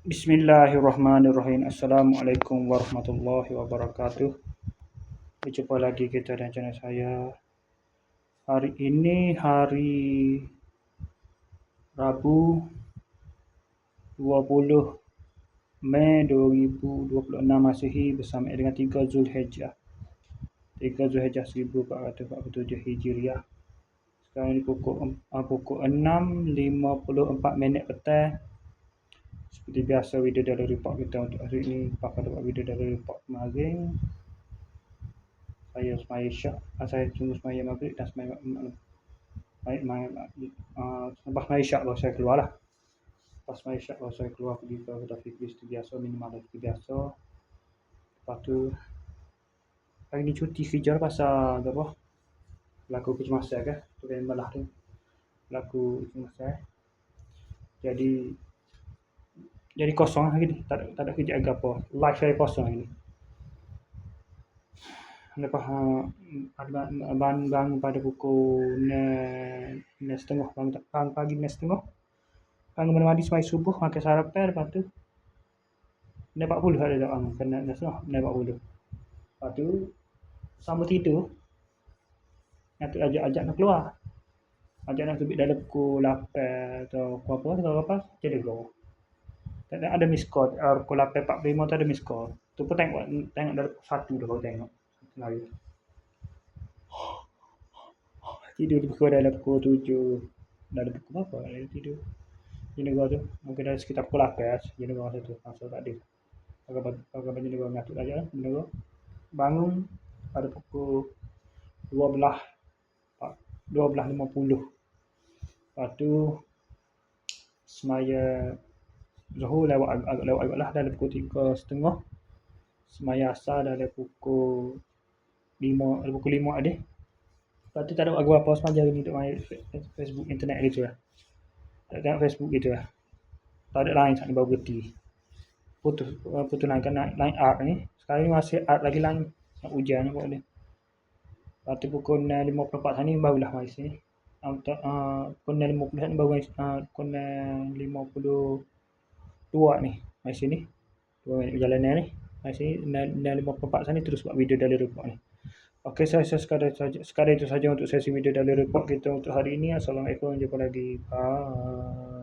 Bismillahirrahmanirrahim. Assalamualaikum warahmatullahi wabarakatuh. Berjumpa lagi kita dan channel saya. Hari ini hari Rabu 20 Mei 2026 Masihi bersama dengan 3 Zulhijjah. 3 Zulhijjah 1447 Hijriah. Sekarang ini pukul 6.54 petang. Seperti biasa, video dalam report kita untuk hari ini pakai dapat video dalam report kemarin. Saya semaya syak, saya tunggu semaya maghrib dan semaya lepas semaya syak baru saya keluar lah. Lepas semaya syak baru saya keluar pergi ke kedai fikir seperti biasa, minimal seperti biasa. Lepas tu hari ni cuti kerja pasal apa? Berlaku kecemasan kan? Tu kan malah tu. Berlaku kecemasan. Jadi kosong hari ni, tak ada kerja agak apa. Live saya kosong hari ni. Lepas bangun pada pukul 6.30, bangun pagi 6.30. Bangun mandi semai subuh, makan sarapan, lepas tu 6.40 ada tak bangun, kena 6.40. Lepas tu sama tidur, Natuk ajak nak keluar. Ajak nak terbit dalam pukul 8 atau pukul apa, jadi keluar. Tak ada miss call, pukul 8.45 tu ada miss call. Tu pun tengok dalam pukul 1 dah baru tengok. Lari. Tidur pukul dalam pukul 7. Dalam pukul berapa dia tidur? Jenegara tu mungkin dah sekitar pukul 8 jenegara satu. Masa tak ada. Pakai jenegara ngatuk aja lah jenegara. Bangun pada pukul 12.50. Lepas tu semaya Zuhur lewat lah dalam pukul 3.30. Semaya asar dalam pukul 5 ada. Lepas tu tak ada buat apa semasa hari ni duk main Facebook internet gitu lah. Tak tengok Facebook gitu lah. Tak ada lain saat ni baru berhenti. Putus lain kan lain art ni. Sekarang ni masih art lagi lain. Nak hujan ni buat dia. Lepas tu pukul 6.54 ni barulah main sini. Pukul 6.50 ni baru main. Pukul 6.52 ni main sini. 2 minit perjalanan ni. Main sini 6.54 sana terus buat video dalam report ni. Okey, saya sekadar itu saja untuk sesi video dalam report kita untuk hari ini. Assalamualaikum, jumpa lagi. Bye.